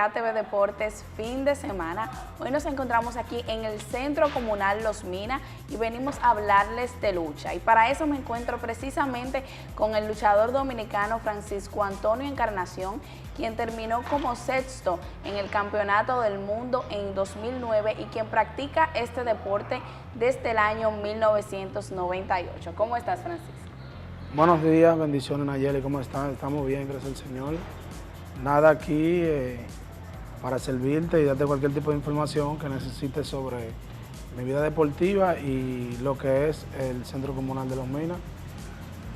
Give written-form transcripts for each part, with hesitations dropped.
ATV Deportes fin de semana. Hoy nos encontramos aquí en el Centro Comunal Los Minas y venimos a hablarles de lucha. Y para eso me encuentro precisamente con el luchador dominicano Francisco Antonio Encarnación, quien terminó como sexto en el Campeonato del Mundo en 2009 y quien practica este deporte desde el año 1998. ¿Cómo estás, Francisco? Buenos días, bendiciones Nayeli, ¿cómo están? Estamos bien, gracias al Señor. Nada aquí para servirte y darte cualquier tipo de información que necesites sobre mi vida deportiva y lo que es el Centro Comunal de Los Minas,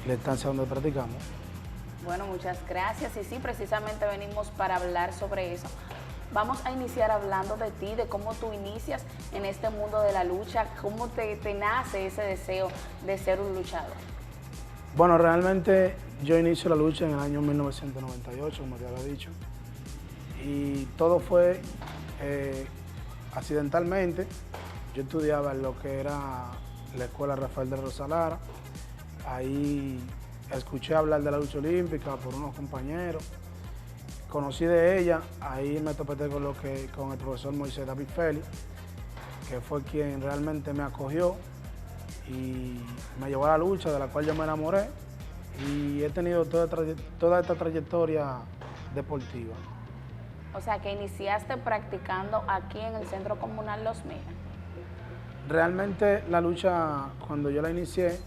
la estancia donde practicamos. Bueno, muchas gracias. Y sí, precisamente venimos para hablar sobre eso. Vamos a iniciar hablando de ti, de cómo tú inicias en este mundo de la lucha, cómo te nace ese deseo de ser un luchador. Bueno, realmente yo inicio la lucha en el año 1998, como te había dicho, y todo fue accidentalmente. Yo estudiaba en lo que era la escuela Rafael de Rosalara. Ahí escuché hablar de la lucha olímpica por unos compañeros, conocí de ella, ahí me topé con el profesor Moisés David Félix, que fue quien realmente me acogió y me llevó a la lucha, de la cual yo me enamoré, y he tenido toda esta trayectoria deportiva. O sea, que iniciaste practicando aquí en el Centro Comunal Los Minas. Realmente la lucha, cuando yo la inicié,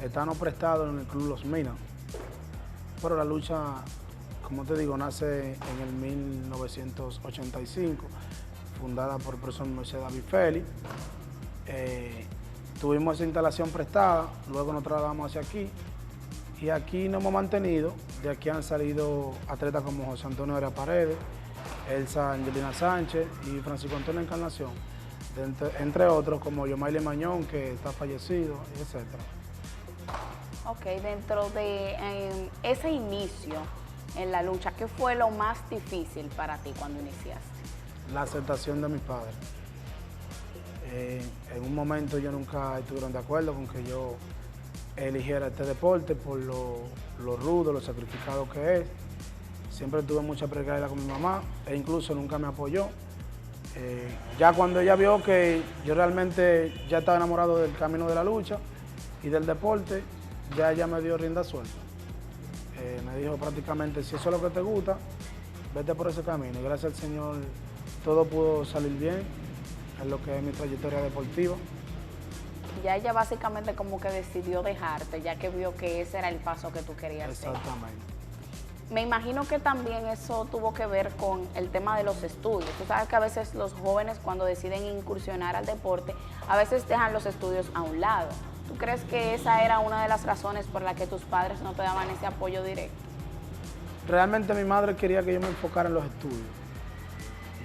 estábamos prestados en el Club Los Minas, pero la lucha, como te digo, nace en el 1985, fundada por el profesor Moisés David Félix. Tuvimos esa instalación prestada, luego nos trasladamos hacia aquí y aquí nos hemos mantenido. De aquí han salido atletas como José Antonio Vera Paredes, Elsa Angelina Sánchez y Francisco Antonio Encarnación, entre otros como Yomaile Mañón, que está fallecido, etc. Ok, dentro de ese inicio en la lucha, ¿qué fue lo más difícil para ti cuando iniciaste? La aceptación de mis padres. En un momento ellos nunca estuvieron de acuerdo con que yo eligiera este deporte por lo rudo, lo sacrificado que es. Siempre tuve mucha precariedad con mi mamá e incluso nunca me apoyó. Ya cuando ella vio que yo realmente ya estaba enamorado del camino de la lucha y del deporte, ya ella me dio rienda suelta. Me dijo prácticamente, si eso es lo que te gusta, vete por ese camino. Y gracias al Señor todo pudo salir bien en lo que es mi trayectoria deportiva. Ya ella básicamente como que decidió dejarte, ya que vio que ese era el paso que tú querías hacer. Exactamente. Me imagino que también eso tuvo que ver con el tema de los estudios. Tú sabes que a veces los jóvenes cuando deciden incursionar al deporte, a veces dejan los estudios a un lado. ¿Tú crees que esa era una de las razones por las que tus padres no te daban ese apoyo directo? Realmente mi madre quería que yo me enfocara en los estudios.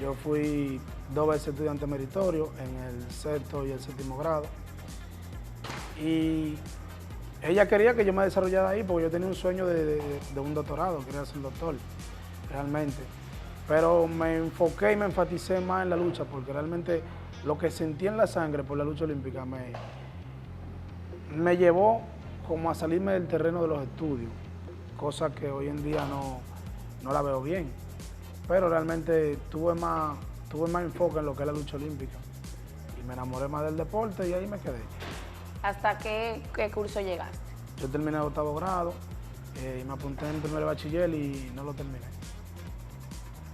Yo fui 2 veces estudiante meritorio en el sexto y el séptimo grado. Y ella quería que yo me desarrollara ahí porque yo tenía un sueño de un doctorado, quería ser doctor, realmente. Pero me enfoqué y me enfaticé más en la lucha porque realmente lo que sentí en la sangre por la lucha olímpica me llevó como a salirme del terreno de los estudios, cosa que hoy en día no la veo bien. Pero realmente tuve más enfoque en lo que es la lucha olímpica y me enamoré más del deporte y ahí me quedé. ¿Hasta qué curso llegaste? Yo terminé el 8º grado y me apunté en primer bachiller y no lo terminé.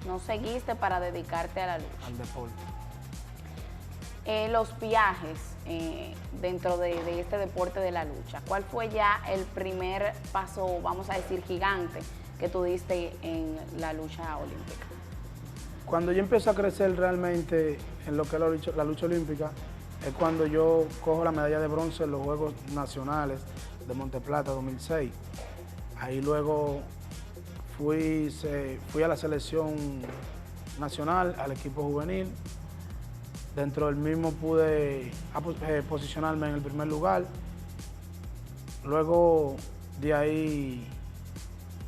¿No seguiste para dedicarte a la lucha? Al deporte. Los viajes dentro de este deporte de la lucha, ¿cuál fue ya el primer paso, vamos a decir, gigante que tú diste en la lucha olímpica? Cuando yo empiezo a crecer realmente en lo que es la lucha olímpica, es cuando yo cojo la medalla de bronce en los Juegos Nacionales de Monteplata 2006. Ahí luego fui a la selección nacional, al equipo juvenil. Dentro del mismo pude posicionarme en el primer lugar. Luego de ahí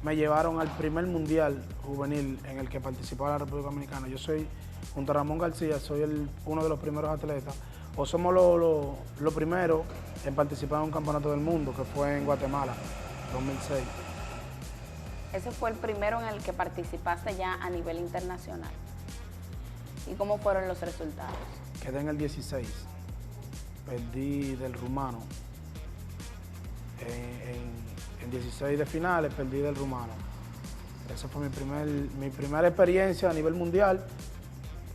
me llevaron al primer mundial juvenil en el que participaba la República Dominicana. Yo soy, junto a Ramón García, soy uno de los primeros atletas, o somos los primeros en participar en un campeonato del mundo, que fue en Guatemala, 2006. Ese fue el primero en el que participaste ya a nivel internacional. ¿Y cómo fueron los resultados? Quedé en el 16. Perdí del rumano. En 16 de finales perdí del rumano. Esa fue mi primera experiencia a nivel mundial,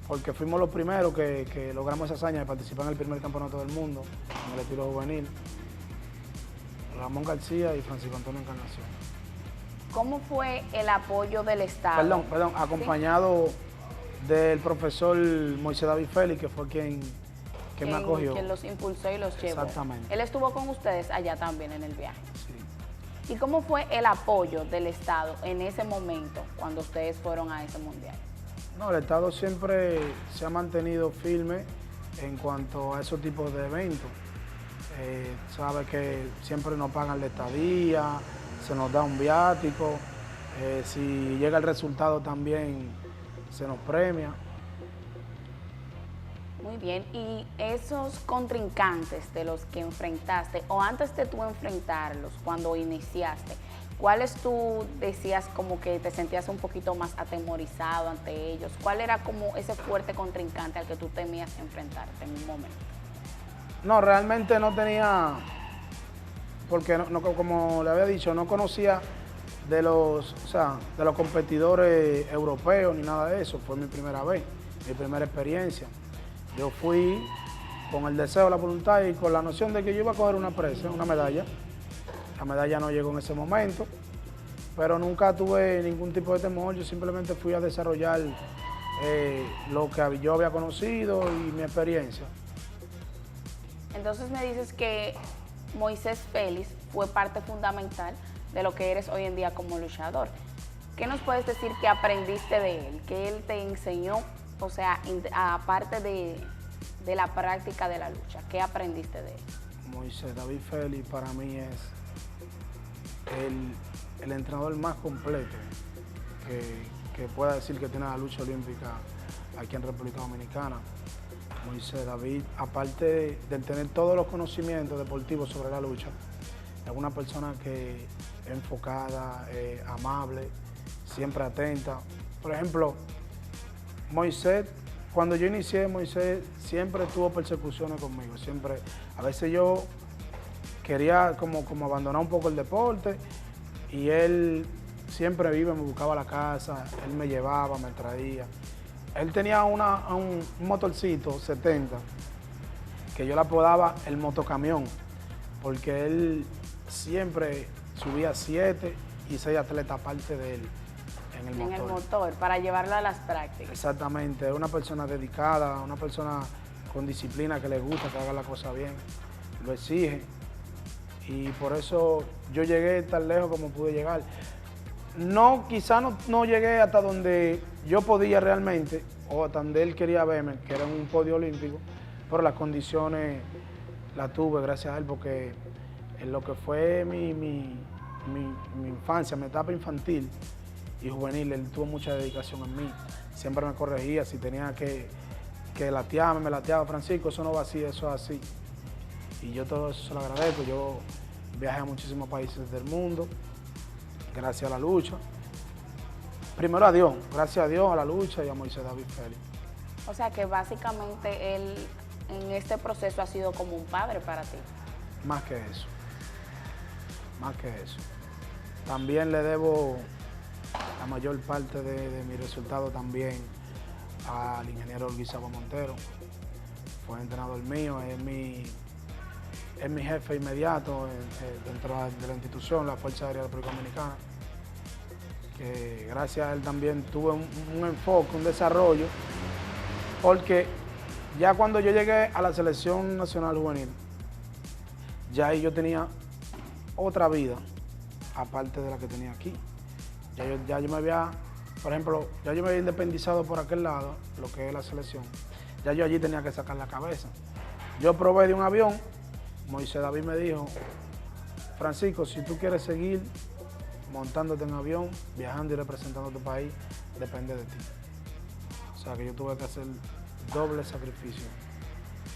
porque fuimos los primeros que logramos esa hazaña de participar en el primer campeonato del mundo, en el estilo juvenil. Ramón García y Francisco Antonio Encarnación. ¿Cómo fue el apoyo del Estado? Perdón, acompañado del profesor Moisés David Félix, que fue quien me acogió. Quien los impulsó y los llevó. Exactamente. Él estuvo con ustedes allá también en el viaje. Sí. ¿Y cómo fue el apoyo del Estado en ese momento, cuando ustedes fueron a ese mundial? No, el Estado siempre se ha mantenido firme en cuanto a esos tipos de eventos. Sabe que siempre nos pagan la estadía, se nos da un viático, si llega el resultado también se nos premia. Muy bien, y esos contrincantes de los que enfrentaste, o antes de tú enfrentarlos, cuando iniciaste, ¿cuáles tú decías como que te sentías un poquito más atemorizado ante ellos? ¿Cuál era como ese fuerte contrincante al que tú temías enfrentarte en un momento? No, realmente no tenía, porque como le había dicho, no conocía de los competidores europeos ni nada de eso. Fue mi primera vez, mi primera experiencia. Yo fui con el deseo, la voluntad y con la noción de que yo iba a coger una presa, una medalla. La medalla no llegó en ese momento, pero nunca tuve ningún tipo de temor. Yo simplemente fui a desarrollar lo que yo había conocido y mi experiencia. Entonces me dices que Moisés Félix fue parte fundamental de lo que eres hoy en día como luchador. ¿Qué nos puedes decir que aprendiste de él? ¿Qué él te enseñó? O sea, aparte de la práctica de la lucha, ¿qué aprendiste de él? Moisés David Félix para mí es el entrenador más completo que pueda decir que tiene la lucha olímpica aquí en República Dominicana. Moisés David, aparte de tener todos los conocimientos deportivos sobre la lucha, es una persona que es enfocada, amable, siempre atenta. Por ejemplo, Moisés, cuando yo inicié, Moisés siempre tuvo persecuciones conmigo, siempre. A veces yo quería como abandonar un poco el deporte y él siempre me buscaba a la casa, él me llevaba, me traía. Él tenía un motorcito 70 que yo le apodaba el motocamión, porque él siempre subía 7 y 6 atletas aparte de él en el motor. En el motor, para llevarlo a las prácticas. Exactamente, es una persona dedicada, una persona con disciplina, que le gusta que haga la cosa bien, lo exige. Y por eso yo llegué tan lejos como pude llegar. Quizá no llegué hasta donde yo podía realmente, o hasta donde él quería verme, que era en un podio olímpico, pero las condiciones las tuve gracias a él, porque en lo que fue mi infancia, mi etapa infantil y juvenil, él tuvo mucha dedicación en mí. Siempre me corregía, si tenía que latearme, me lateaba: Francisco, eso no va así, eso es así. Y yo todo eso se lo agradezco. Yo viajé a muchísimos países del mundo, gracias a la lucha. Primero a Dios, gracias a Dios, a la lucha y a Moisés David Félix. O sea que básicamente él en este proceso ha sido como un padre para ti. Más que eso, más que eso. También le debo la mayor parte de mi resultado también al ingeniero Guisabo Montero. Fue entrenador mío, es mi jefe inmediato dentro de la institución, la Fuerza Aérea de la República Dominicana, que gracias a él también tuve un enfoque, un desarrollo, porque ya cuando yo llegué a la Selección Nacional Juvenil, ya ahí yo tenía otra vida, aparte de la que tenía aquí. Ya yo me había, por ejemplo, ya yo me había independizado por aquel lado, lo que es la selección. Ya yo allí tenía que sacar la cabeza. Yo probé de un avión. Moisés David me dijo: Francisco, si tú quieres seguir montándote en avión, viajando y representando a tu país, depende de ti. O sea que yo tuve que hacer doble sacrificio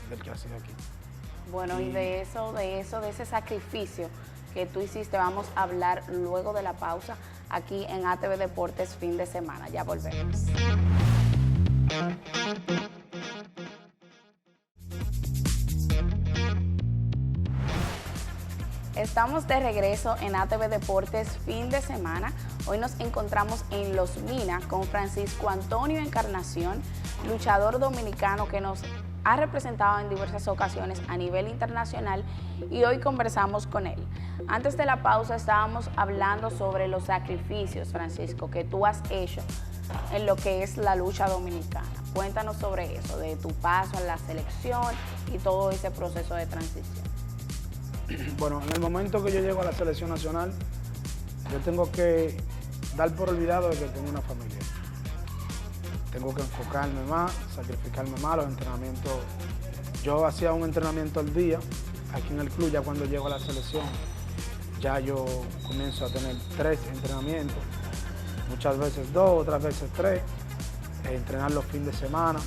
del que hacía aquí. Bueno, y de ese sacrificio que tú hiciste, vamos a hablar luego de la pausa aquí en ATV Deportes Fin de Semana. Ya volvemos. Estamos de regreso en ATV Deportes fin de semana. Hoy nos encontramos en Los Mina con Francisco Antonio Encarnación, luchador dominicano que nos ha representado en diversas ocasiones a nivel internacional, y hoy conversamos con él. Antes de la pausa estábamos hablando sobre los sacrificios, Francisco, que tú has hecho en lo que es la lucha dominicana. Cuéntanos sobre eso, de tu paso a la selección y todo ese proceso de transición. Bueno, en el momento que yo llego a la selección nacional, yo tengo que dar por olvidado de que tengo una familia. Tengo que enfocarme más, sacrificarme más los entrenamientos. Yo hacía un entrenamiento al día aquí en el club. Ya cuando llego a la selección, ya yo comienzo a tener 3 entrenamientos, muchas veces 2, otras veces 3, entrenar los fines de semana,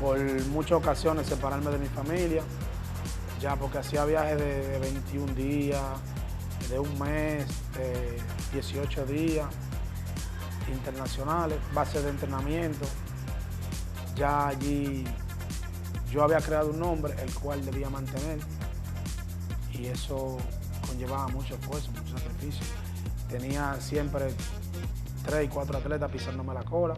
por muchas ocasiones separarme de mi familia, ya porque hacía viajes de 21 días, de un mes, 18 días, internacionales, bases de entrenamiento. Ya allí yo había creado un nombre el cual debía mantener, y eso conllevaba mucho esfuerzo, mucho sacrificio. Tenía siempre 3 y 4 atletas pisándome la cola,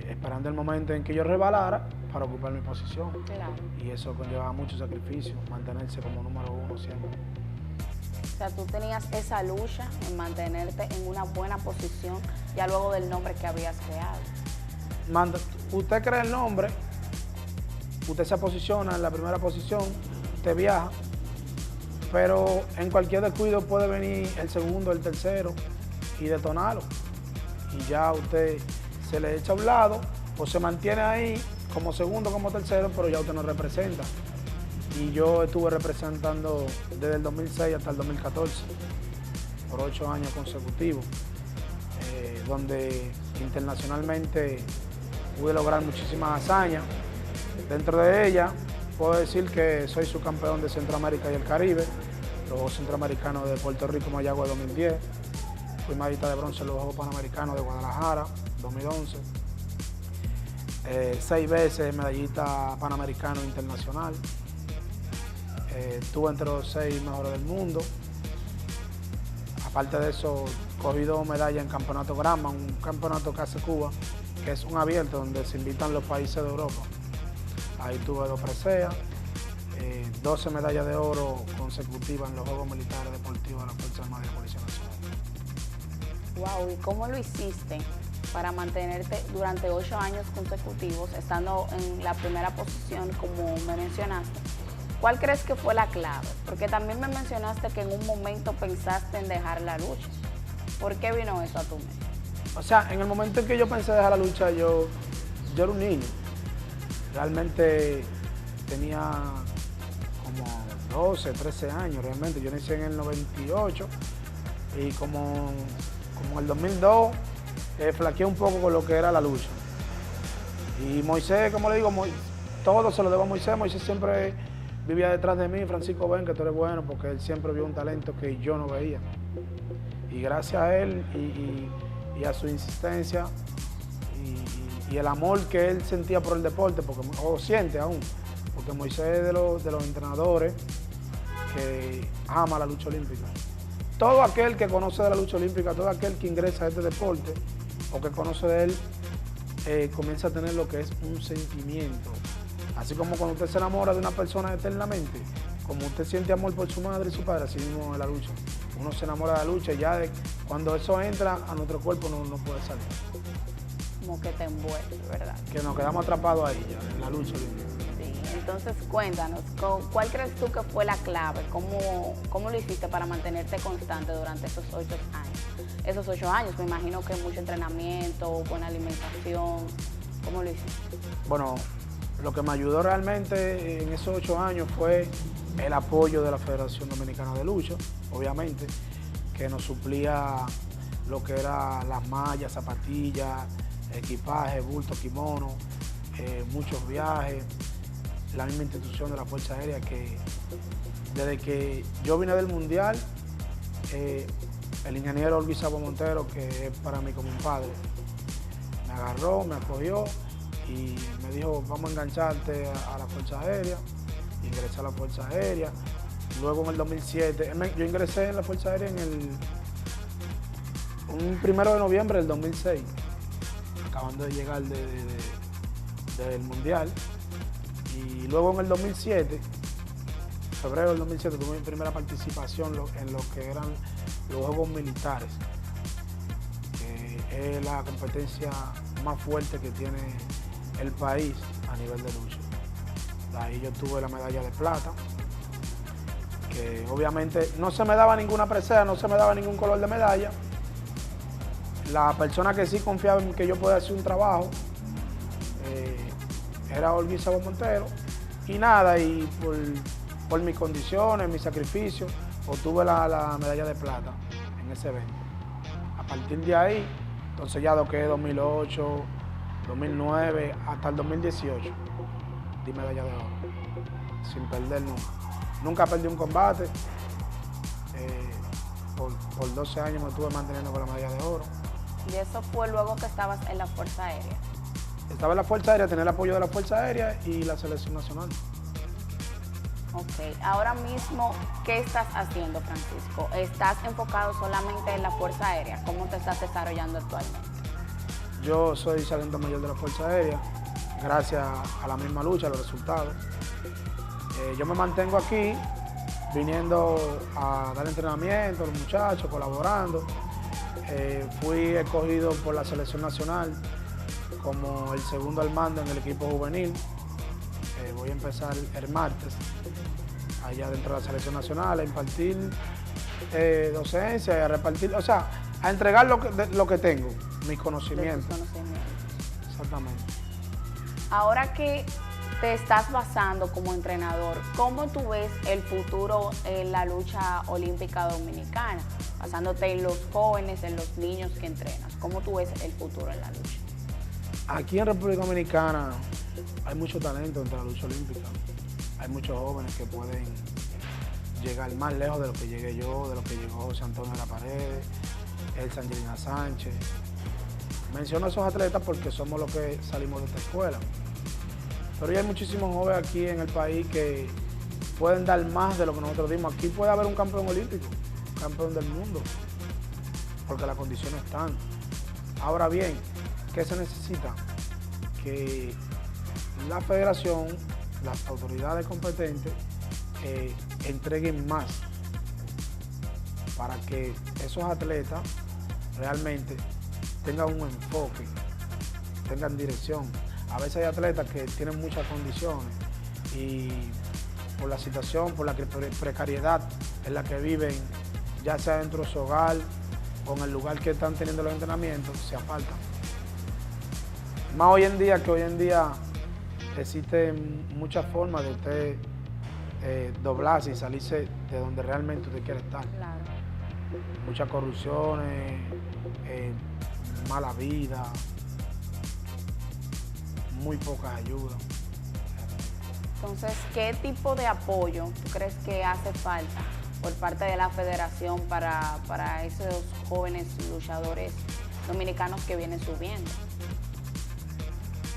esperando el momento en que yo rebalara para ocupar mi posición. Claro. Y eso conllevaba mucho sacrificio, mantenerse como número 1 siempre. O sea, tú tenías esa lucha en mantenerte en una buena posición ya luego del nombre que habías creado. Usted crea el nombre, usted se posiciona en la primera posición, usted viaja, pero en cualquier descuido puede venir el segundo, el tercero y detonarlo. Y ya usted se le echa a un lado o se mantiene ahí como segundo, como tercero, pero ya usted no representa. Y yo estuve representando desde el 2006 hasta el 2014, por 8 años consecutivos, donde internacionalmente pude lograr muchísimas hazañas. Dentro de ellas, puedo decir que soy subcampeón de Centroamérica y el Caribe, los Juegos Centroamericanos de Puerto Rico, Mayagüez 2010. Fui medallista de bronce en los Juegos Panamericanos de Guadalajara 2011. 6 veces medallista panamericano internacional. Estuve entre los 6 mejores del mundo. Aparte de eso, cogí 2 medallas en Campeonato Granma, un campeonato que hace Cuba, que es un abierto donde se invitan los países de Europa. Ahí tuve 2 preseas, 12 medallas de oro consecutivas en los Juegos Militares Deportivos de la Fuerza Armada y la Policía Nacional. Wow, ¿y cómo lo hiciste para mantenerte durante 8 años consecutivos, estando en la primera posición, como me mencionaste? ¿Cuál crees que fue la clave? Porque también me mencionaste que en un momento pensaste en dejar la lucha. ¿Por qué vino eso a tu mente? O sea, en el momento en que yo pensé dejar la lucha, yo era un niño. Realmente tenía como 12, 13 años realmente. Yo nací en el 98 y como en el 2002 flaqueé un poco con lo que era la lucha. Y Moisés, como le digo, todo se lo debo a Moisés. Moisés siempre vivía detrás de mí. Francisco, ven que tú eres bueno, porque él siempre vio un talento que yo no veía. Y gracias a él y a su insistencia y el amor que él sentía por el deporte, o siente aún, porque Moisés es de los entrenadores que ama la lucha olímpica. Todo aquel que conoce de la lucha olímpica, todo aquel que ingresa a este deporte o que conoce de él, comienza a tener lo que es un sentimiento. Así como cuando usted se enamora de una persona eternamente, como usted siente amor por su madre y su padre, así mismo en la lucha. Uno se enamora de la lucha y ya cuando eso entra a nuestro cuerpo no puede salir. Como que te envuelve, ¿verdad? Que nos quedamos atrapados ahí ya, en la lucha olímpica. Sí, entonces cuéntanos, ¿cuál crees tú que fue la clave? ¿Cómo lo hiciste para mantenerte constante durante esos 8 años? Esos 8 años, me imagino que mucho entrenamiento, buena alimentación. ¿Cómo lo hiciste? Bueno, lo que me ayudó realmente en esos 8 años fue el apoyo de la Federación Dominicana de Lucha, obviamente, que nos suplía lo que era las mallas, zapatillas, equipaje, bulto, kimono, muchos viajes. La misma institución de la Fuerza Aérea, que desde que yo vine del Mundial, el ingeniero Olguizabo Montero, que es para mí como un padre, me agarró, me acogió y me dijo, vamos a engancharte a la Fuerza Aérea. Ingresé a la Fuerza Aérea. Luego en el 2007, yo ingresé en la Fuerza Aérea un 1 de noviembre del 2006, acabando de llegar del Mundial. Y luego en el 2007, febrero del 2007, tuve mi primera participación en lo que eran los Juegos Militares, que es la competencia más fuerte que tiene el país a nivel de lucha. Ahí yo tuve la medalla de plata, que obviamente no se me daba ninguna presea, no se me daba ningún color de medalla. La persona que sí confiaba en que yo podía hacer un trabajo era Olguín Sabo Montero. Y nada, y por mis condiciones, mis sacrificios, obtuve la medalla de plata en ese evento. A partir de ahí, entonces ya lo que es 2008, 2009, hasta el 2018, di medalla de oro, sin perder nunca. Nunca perdí un combate. Por 12 años me estuve manteniendo con la medalla de oro. Y eso fue luego que estabas en la Fuerza Aérea. Estaba en la Fuerza Aérea, tenía el apoyo de la Fuerza Aérea y la Selección Nacional. Ok, ahora mismo, ¿qué estás haciendo, Francisco? ¿Estás enfocado solamente en la Fuerza Aérea? ¿Cómo te estás desarrollando actualmente? Yo soy sargento mayor de la Fuerza Aérea, gracias a la misma lucha, a los resultados. Yo me mantengo aquí, viniendo a dar entrenamiento a los muchachos, colaborando. Fui escogido por la Selección Nacional como el segundo al mando en el equipo juvenil. Voy a empezar el martes, allá dentro de la Selección Nacional, a impartir docencia y a repartir, o sea, a entregar lo que tengo, mis conocimientos. Exactamente. Ahora que te estás basando como entrenador, ¿cómo tú ves el futuro en la lucha olímpica dominicana? Basándote en los jóvenes, en los niños que entrenas, ¿cómo tú ves el futuro en la lucha? Aquí en República Dominicana hay mucho talento entre la lucha olímpica. Hay muchos jóvenes que pueden llegar más lejos de lo que llegué yo, de lo que llegó José Antonio de la Paredes, Elsa Angelina Sánchez. Menciono a esos atletas porque somos los que salimos de esta escuela. Pero ya hay muchísimos jóvenes aquí en el país que pueden dar más de lo que nosotros dimos. Aquí puede haber un campeón olímpico, un campeón del mundo, porque las condiciones están. Ahora bien, ¿qué se necesita? Que la federación, las autoridades competentes, entreguen más para que esos atletas realmente tengan un enfoque, tengan dirección. A veces hay atletas que tienen muchas condiciones y por la situación, por la precariedad en la que viven, ya sea dentro de su hogar o en el lugar que están teniendo los entrenamientos, se apartan. Más hoy en día, que hoy en día existen muchas formas de usted doblarse y salirse de donde realmente usted quiere estar. Claro. Muchas corrupciones, mala vida, muy pocas ayudas. Entonces, ¿qué tipo de apoyo tú crees que hace falta por parte de la federación para esos jóvenes luchadores dominicanos que vienen subiendo?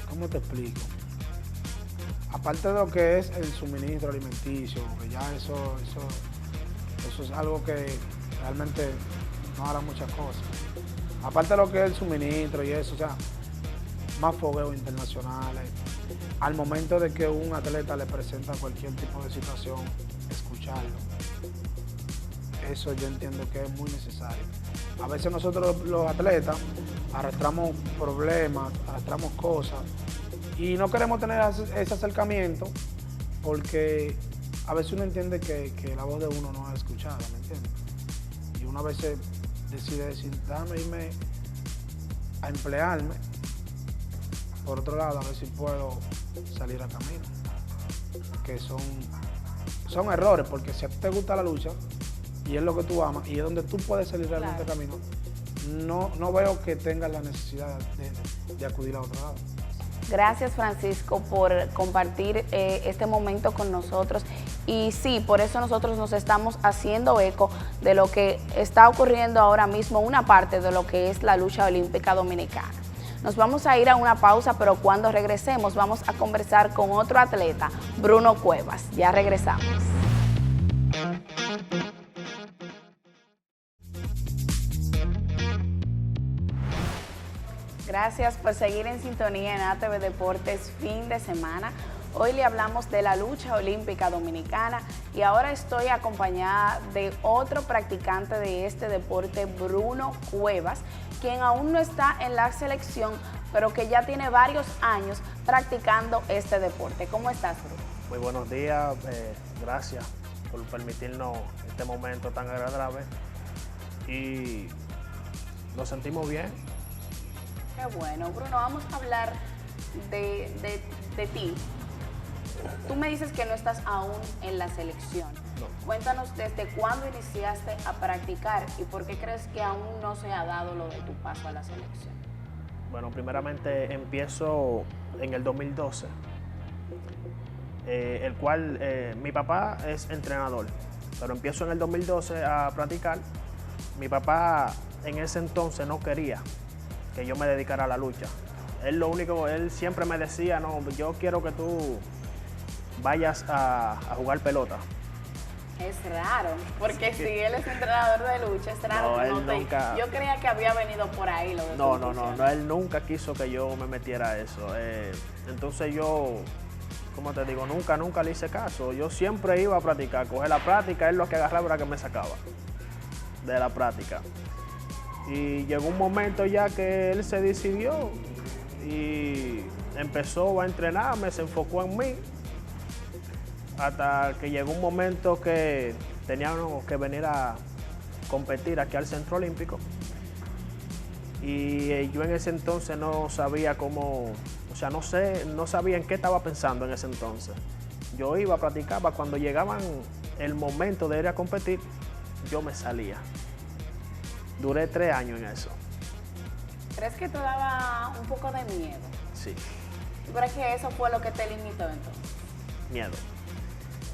¿Cómo te explico? Aparte de lo que es el suministro alimenticio, que ya eso es algo que realmente no hará muchas cosas. Aparte de lo que es el suministro y eso, o sea, más fogueos internacionales. Al momento de que un atleta le presenta cualquier tipo de situación, escucharlo. Eso yo entiendo que es muy necesario. A veces nosotros los atletas arrastramos problemas, arrastramos cosas y no queremos tener ese acercamiento porque a veces uno entiende que la voz de uno no es escuchada, ¿me entiendes? Y uno a veces decide decir, déjame irme a emplearme. Por otro lado, a ver si puedo salir a camino. Que son errores, porque si a ti te gusta la lucha y es lo que tú amas y es donde tú puedes salir realmente a camino, no veo que tengas la necesidad de acudir a otro lado. Gracias, Francisco, por compartir este momento con nosotros. Y sí, por eso nosotros nos estamos haciendo eco de lo que está ocurriendo ahora mismo, una parte de lo que es la lucha olímpica dominicana. Nos vamos a ir a una pausa, pero cuando regresemos vamos a conversar con otro atleta, Bruno Cuevas. Ya regresamos. Gracias por seguir en sintonía en ATV Deportes fin de semana. Hoy le hablamos de la lucha olímpica dominicana y ahora estoy acompañada de otro practicante de este deporte, Bruno Cuevas, quien aún no está en la selección, pero que ya tiene varios años practicando este deporte. ¿Cómo estás, Bruno? Muy buenos días, gracias por permitirnos este momento tan agradable y nos sentimos bien. Qué bueno. Bruno, vamos a hablar de ti. Tú me dices que no estás aún en la selección. No. Cuéntanos desde cuándo iniciaste a practicar y por qué crees que aún no se ha dado lo de tu paso a la selección. Bueno, primeramente empiezo en el 2012, el cual mi papá es entrenador, pero empiezo en el 2012 a practicar. Mi papá en ese entonces no quería que yo me dedicara a la lucha. Él siempre me decía, no, yo quiero que tú vayas a jugar pelota. Es raro, porque si él es entrenador de lucha, es raro. No, él nunca... Yo creía que había venido por ahí lo de No, él nunca quiso que yo me metiera a eso. Entonces yo, como te digo, nunca le hice caso. Yo siempre iba a practicar, coger la práctica, él lo que agarraba era que me sacaba de la práctica. Y llegó un momento ya que él se decidió y empezó a entrenarme, se enfocó en mí, hasta que llegó un momento que teníamos que venir a competir aquí al Centro Olímpico. Y yo en ese entonces no sabía cómo, o sea, no sabía en qué estaba pensando en ese entonces. Yo iba, practicaba, cuando llegaban el momento de ir a competir, yo me salía. Duré 3 años en eso. ¿Crees que te daba un poco de miedo? Sí. ¿Tú crees que eso fue lo que te limitó entonces? Miedo.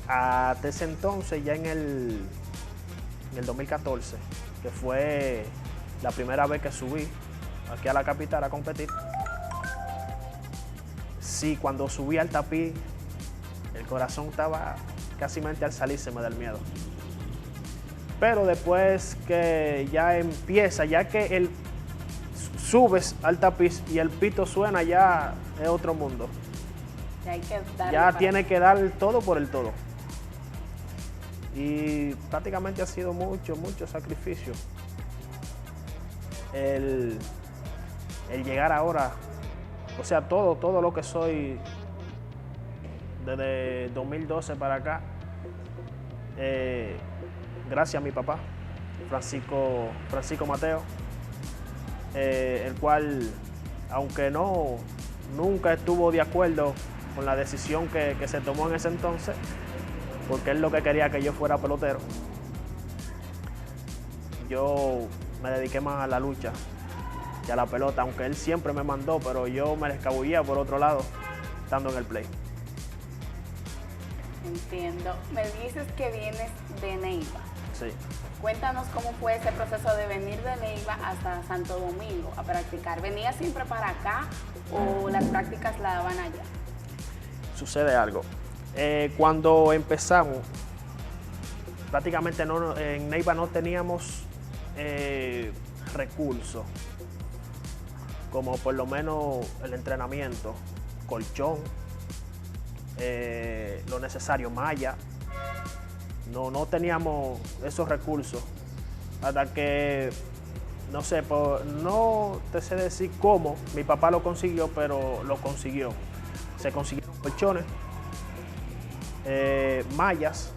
Hasta ese entonces, ya en el 2014, que fue la primera vez que subí aquí a la capital a competir, sí, cuando subí al tapiz, el corazón estaba casi al salírseme del miedo. Pero después que ya empieza, ya que subes al tapiz y el pito suena, ya es otro mundo. Ya tiene que dar el todo por el todo. Y prácticamente ha sido mucho sacrificio. El llegar ahora, o sea, todo lo que soy desde 2012 para acá, gracias a mi papá, Francisco Mateo, el cual, aunque nunca estuvo de acuerdo con la decisión que se tomó en ese entonces, porque él lo que quería que yo fuera pelotero, yo me dediqué más a la lucha que a la pelota, aunque él siempre me mandó, pero yo me escabullía por otro lado, estando en el play. Entiendo. Me dices que vienes de Neiva. Sí. Cuéntanos cómo fue ese proceso de venir de Neiva hasta Santo Domingo a practicar. ¿Venías siempre para acá o las prácticas la daban allá? Sucede algo. Cuando empezamos, prácticamente en Neiva no teníamos recursos, como por lo menos el entrenamiento, colchón, lo necesario, malla. No teníamos esos recursos hasta que, no sé, no te sé decir cómo, mi papá lo consiguió, pero lo consiguió. Se consiguieron colchones, mallas,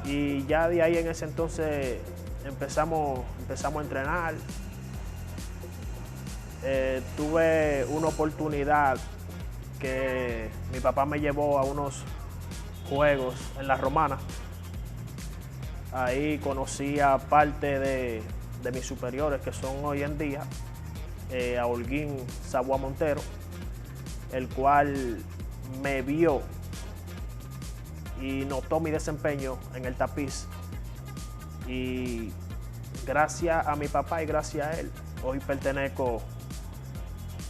y ya de ahí en ese entonces empezamos a entrenar. Tuve una oportunidad que mi papá me llevó a unos juegos en La Romana. Ahí conocí a parte de mis superiores, que son hoy en día, a Holguín Saboa Montero, el cual me vio y notó mi desempeño en el tapiz. Y gracias a mi papá y gracias a él, hoy pertenezco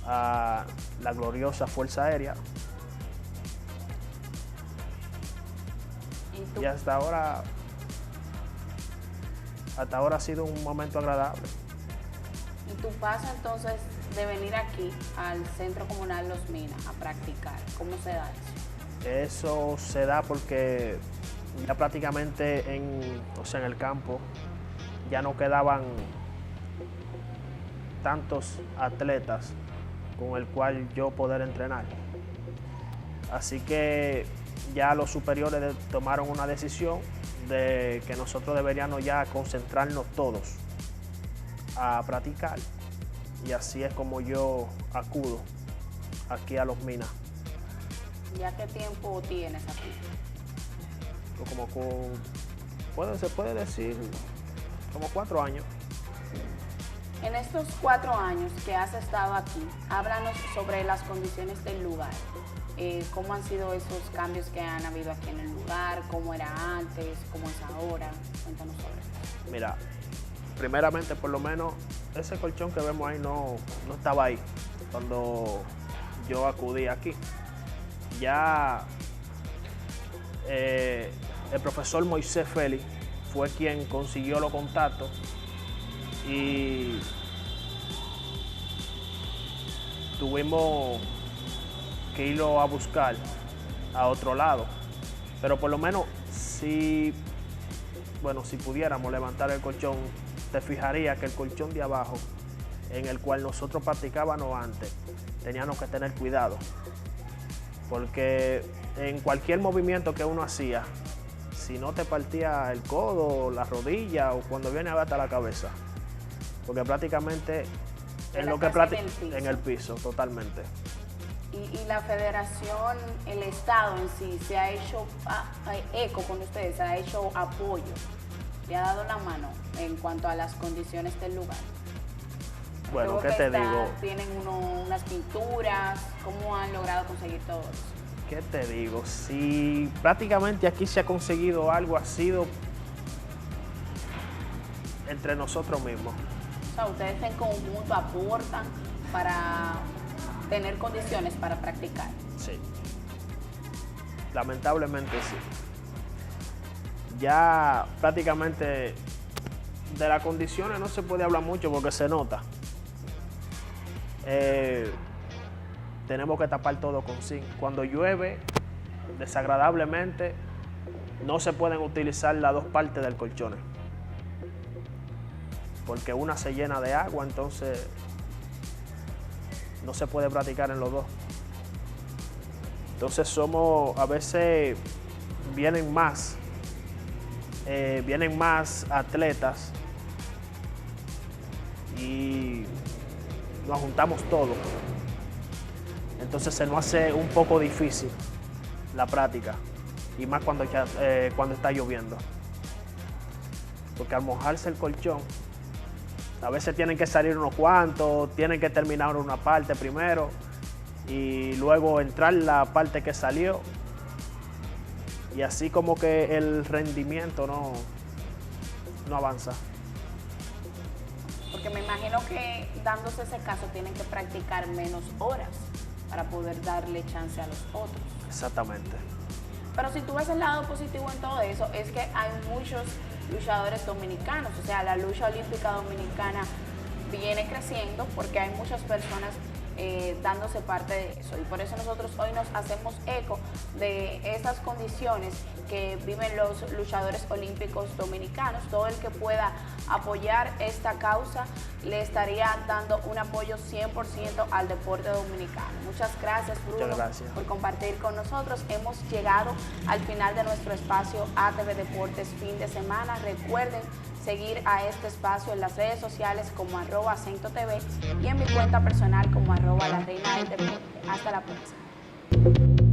a la gloriosa Fuerza Aérea. ¿Y tú? Y hasta ahora ha sido un momento agradable. ¿Y tu paso entonces de venir aquí al Centro Comunal Los Minas a practicar? ¿Cómo se da eso? Eso se da porque ya prácticamente en el campo ya no quedaban tantos atletas con el cual yo poder entrenar. Así que ya los superiores tomaron una decisión de que nosotros deberíamos ya concentrarnos todos a practicar. Y así es como yo acudo aquí a Los Minas. ¿Ya qué tiempo tienes aquí? Se puede decir como 4 años. En estos 4 años que has estado aquí, háblanos sobre las condiciones del lugar. ¿Cómo han sido esos cambios que han habido aquí en el lugar? ¿Cómo era antes? ¿Cómo es ahora? Cuéntanos sobre eso. Mira, primeramente, por lo menos, ese colchón que vemos ahí no estaba ahí cuando yo acudí aquí. Ya el profesor Moisés Félix fue quien consiguió los contactos y tuvimos que irlo a buscar a otro lado. Pero por lo menos si pudiéramos levantar el colchón, te fijaría que el colchón de abajo, en el cual nosotros practicábamos antes, teníamos que tener cuidado. Porque en cualquier movimiento que uno hacía, si no te partía el codo, la rodilla o cuando viene a ver hasta la cabeza. Porque prácticamente es lo que en el piso, totalmente. Y la federación, el Estado en sí, se ha hecho eco con ustedes, se ha hecho apoyo, le ha dado la mano en cuanto a las condiciones del lugar. Bueno, ¿qué te digo? ¿Tienen unas pinturas? ¿Cómo han logrado conseguir todo eso? ¿Qué te digo? Si prácticamente aquí se ha conseguido algo, ha sido entre nosotros mismos. O sea, ustedes en conjunto aportan para tener condiciones para practicar. Sí. Lamentablemente sí. Ya prácticamente de las condiciones no se puede hablar mucho porque se nota. Tenemos que tapar todo con zinc. Cuando llueve, desagradablemente, no se pueden utilizar las dos partes del colchón. Porque una se llena de agua, entonces no se puede practicar en los dos. Entonces a veces vienen más atletas y nos juntamos todos. Entonces se nos hace un poco difícil la práctica, y más cuando está lloviendo. Porque al mojarse el colchón, a veces tienen que salir unos cuantos, tienen que terminar una parte primero y luego entrar la parte que salió. Y así como que el rendimiento no avanza. Porque me imagino que dándose ese caso tienen que practicar menos horas para poder darle chance a los otros. Exactamente. Pero si tú ves el lado positivo en todo eso, es que hay muchos luchadores dominicanos, o sea, la lucha olímpica dominicana viene creciendo porque hay muchas personas dándose parte de eso, y por eso nosotros hoy nos hacemos eco de estas condiciones que viven los luchadores olímpicos dominicanos. Todo el que pueda apoyar esta causa le estaría dando un apoyo 100% al deporte dominicano. Muchas gracias, Bruno. Muchas gracias por compartir con nosotros. Hemos llegado al final de nuestro espacio ATV Deportes fin de semana. Recuerden seguir a este espacio en las redes sociales como @AcentoTV y en mi cuenta personal como @LaReinaDelDeporte. Hasta la próxima.